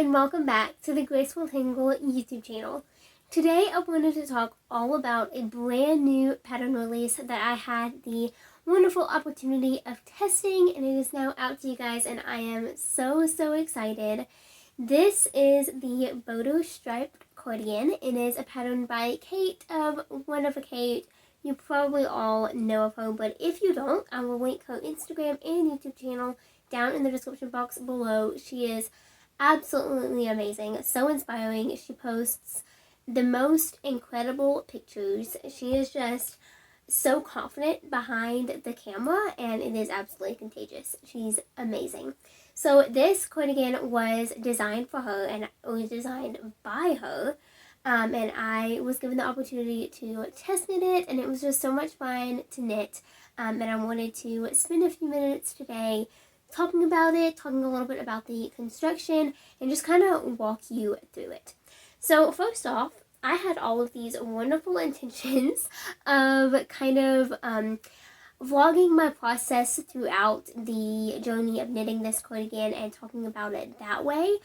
and welcome back to the Graceful Tangle YouTube channel. Today I wanted to talk all about a brand new pattern release that I had the wonderful opportunity of testing, and it is now out to you guys, and I am so excited. This is the Bodo Striped Cardigan. It is a pattern by Kate of One of a Kate. You probably all know of her, but if you don't, I will link her Instagram and YouTube channel down in the description box below. She is absolutely amazing, so inspiring. She posts the most incredible pictures. She is just so confident behind the camera, and it is absolutely contagious. She's amazing. So this cardigan was designed for her, and it was designed by her. And I was given the opportunity to test knit it, and it was just so much fun to knit. And I wanted to spend a few minutes today talking about it, talking a little bit about the construction, and just kind of walk you through it. So first off, I had all of these wonderful intentions of kind of vlogging my process throughout the journey of knitting this cardigan and talking about it that way.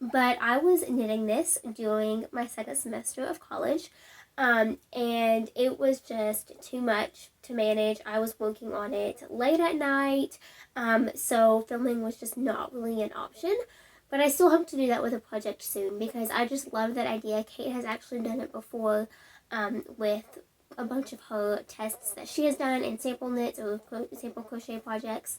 But I was knitting this during my second semester of college, and it was just too much to manage. I was working on it late at night, so filming was just not really an option. But I still hope to do that with a project soon because I just love that idea. Kate has actually done it before with a bunch of her tests that she has done and sample knits or sample crochet projects,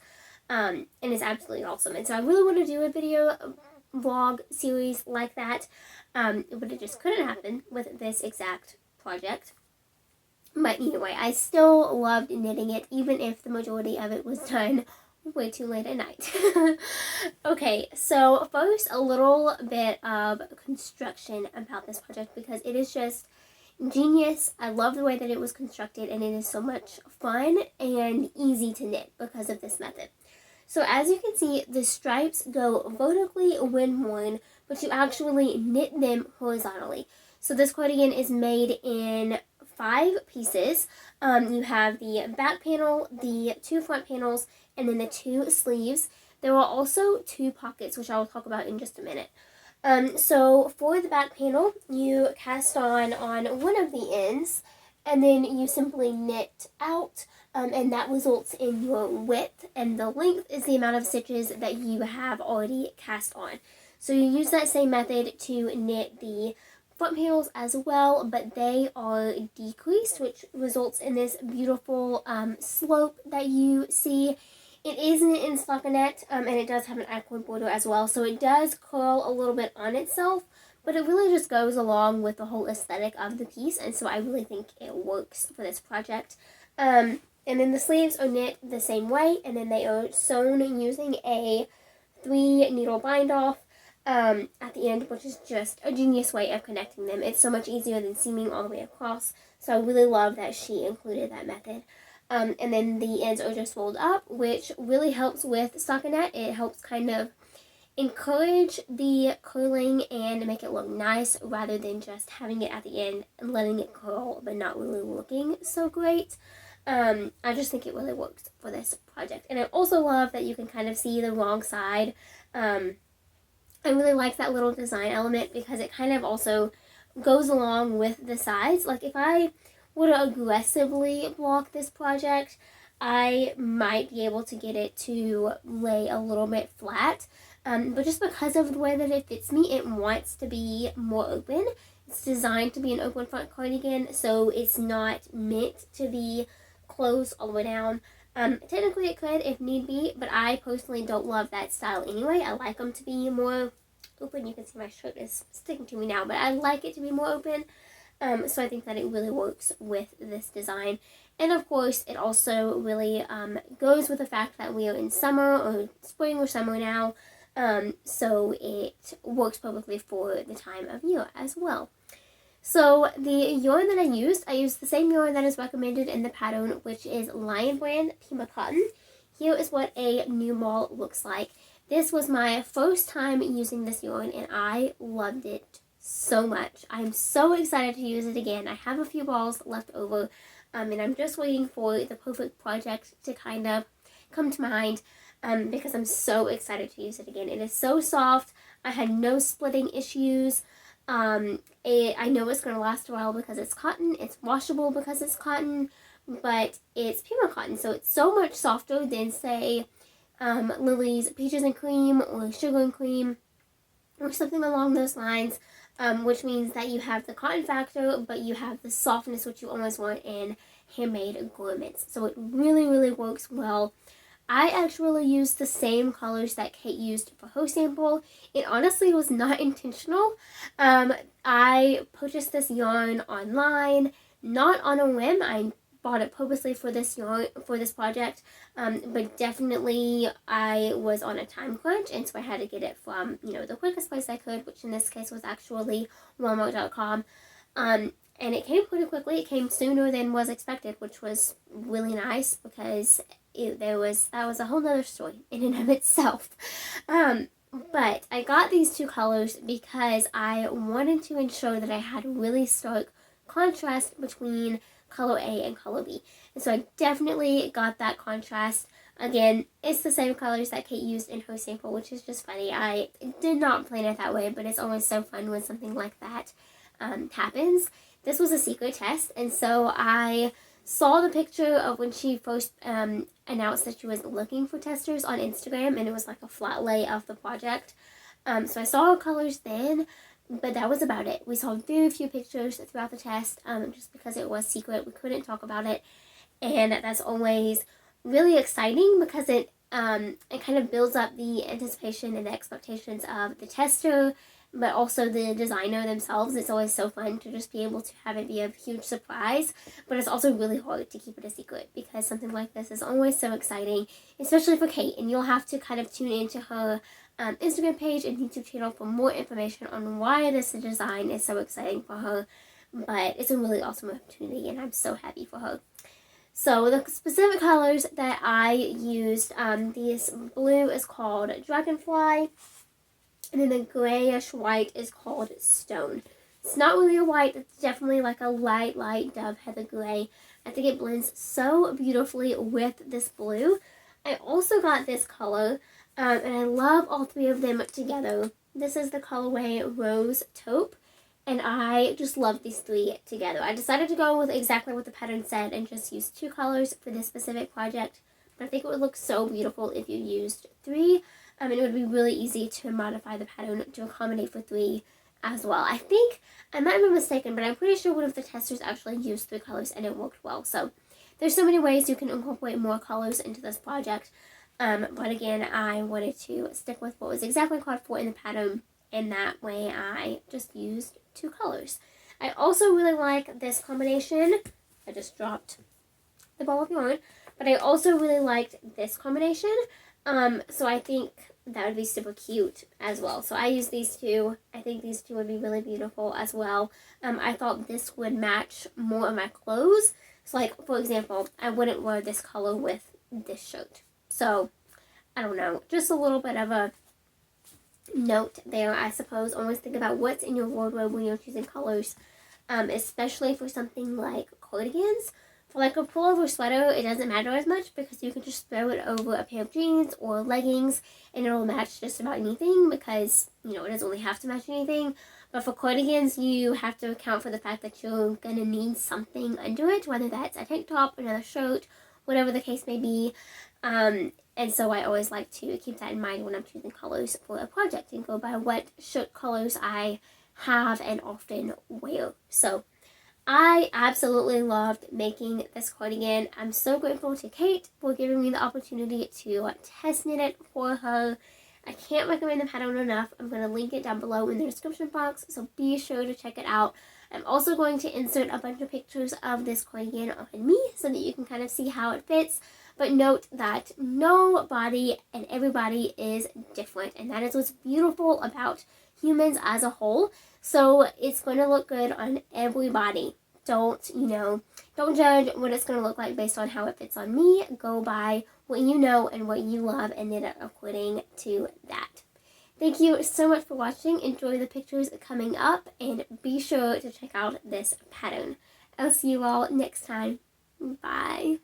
and it's absolutely awesome. And so I really want to do a video vlog series like that, but it just couldn't happen with this exact project. But anyway, I still loved knitting it, even if the majority of it was done way too late at night. Okay, so first a little bit of construction about this project because it is just genius. I love the way that it was constructed, and it is so much fun and easy to knit because of this method. So as you can see, the stripes go vertically when worn, but you actually knit them horizontally. So this cardigan is made in 5 pieces. You have the back panel, the 2 front panels, and then the 2 sleeves. There are also 2 pockets, which I will talk about in just a minute. So for the back panel, you cast on one of the ends, and then you simply knit out, and that results in your width, and the length is the amount of stitches that you have already cast on. So you use that same method to knit the front panels as well, but they are decreased, which results in this beautiful slope that you see. It is knit in stockinette, and it does have an accord border as well, so it does curl a little bit on itself, but it really just goes along with the whole aesthetic of the piece, and so I really think it works for this project. And then the sleeves are knit the same way, and then they are sewn using a 3-needle bind off at the end, which is just a genius way of connecting them. It's so much easier than seaming all the way across, so I really love that she included that method. And then the ends are just rolled up, which really helps with stockinette. It helps kind of encourage the curling and make it look nice rather than just having it at the end and letting it curl but not really looking so great. I just think it really works for this project. And I also love that you can kind of see the wrong side. I really like that little design element because it kind of also goes along with the sides. Like if I were to aggressively block this project, I might be able to get it to lay a little bit flat. But just because of the way that it fits me, it wants to be more open. It's designed to be an open front cardigan, so it's not meant to be closed all the way down. Technically it could if need be, but I personally don't love that style anyway. I like them to be more open. You can see my shirt is sticking to me now, but I like it to be more open. So I think that it really works with this design. And of course, it also really goes with the fact that we are in summer or spring or summer now. So it works perfectly for the time of year as well. So the yarn that I used the same yarn that is recommended in the pattern, which is Lion Brand Pima Cotton. Here is what a new ball looks like. This was my first time using this yarn, and I loved it so much. I'm so excited to use it again. I have a few balls left over, and I'm just waiting for the perfect project to kind of come to mind because I'm so excited to use it again. It is so soft. I had no splitting issues. I know it's going to last a while because it's cotton. It's washable because it's cotton, but it's pure cotton, so it's so much softer than, say, Lily's Peaches and Cream or Sugar and Cream or something along those lines, which means that you have the cotton factor, but you have the softness which you always want in handmade garments. So it really, really works well. I actually used the same colors that Kate used for her sample. It honestly was not intentional. I purchased this yarn online, not on a whim. I bought it purposely for this yarn, for this project, but definitely I was on a time crunch, and so I had to get it from, the quickest place I could, which in this case was actually Walmart.com. And it came pretty quickly. It came sooner than was expected, which was really nice because that was a whole nother story in and of itself. But I got these two colors because I wanted to ensure that I had really stark contrast between color A and color B. And so I definitely got that contrast. Again, it's the same colors that Kate used in her sample, which is just funny. I did not plan it that way, but it's always so fun when something like that happens. This was a secret test, and so I saw the picture of when she first announced that she was looking for testers on Instagram, and it was like a flat lay of the project. So I saw her colors then, but that was about it. We saw very few pictures throughout the test, just because it was secret. We couldn't talk about it, and that's always really exciting because it kind of builds up the anticipation and the expectations of the tester, but also the designer themselves. It's always so fun to just be able to have it be a huge surprise, but it's also really hard to keep it a secret because something like this is always so exciting, especially for Kate, and you'll have to kind of tune into her Instagram page and YouTube channel for more information on why this design is so exciting for her, but it's a really awesome opportunity, and I'm so happy for her. So the specific colors that I used, this blue is called Dragonfly, and then the grayish white is called Stone. It's not really a white, it's definitely like a light dove heather gray. I think it blends so beautifully with this blue. I also got this color, and I love all three of them together. This is the colorway Rose Taupe, and I just love these three together. I decided to go with exactly what the pattern said and just use two colors for this specific project, but I think it would look so beautiful if you used three. And it would be really easy to modify the pattern to accommodate for three as well. I think, I might be mistaken, but I'm pretty sure one of the testers actually used three colors and it worked well. So there's so many ways you can incorporate more colors into this project. But again, I wanted to stick with what was exactly called for in the pattern, and that way I just used two colors. I also really like this combination. I just dropped the ball of yarn, but I also really liked this combination. So I think that would be super cute as well. So I use these two. I think these two would be really beautiful as well. I thought this would match more of my clothes. So like, for example, I wouldn't wear this color with this shirt. So, I don't know, just a little bit of a note there, I suppose. Always think about what's in your wardrobe when you're choosing colors, especially for something like cardigans. For like a pullover sweater, it doesn't matter as much because you can just throw it over a pair of jeans or leggings and it'll match just about anything because, it doesn't really have to match anything. But for cardigans, you have to account for the fact that you're going to need something under it, whether that's a tank top, another shirt, whatever the case may be. And so I always like to keep that in mind when I'm choosing colors for a project and go by what shirt colors I have and often wear. So I absolutely loved making this cardigan. I'm so grateful to Kate for giving me the opportunity to test knit it for her. I can't recommend the pattern enough. I'm going to link it down below in the description box, so be sure to check it out. I'm also going to insert a bunch of pictures of this cardigan on me so that you can kind of see how it fits. But note that nobody and everybody is different, and that is what's beautiful about humans as a whole. So it's going to look good on everybody. Don't judge what it's going to look like based on how it fits on me. Go by what you know and what you love and knit it according to that. Thank you so much for watching. Enjoy the pictures coming up and be sure to check out this pattern. I'll see you all next time. Bye.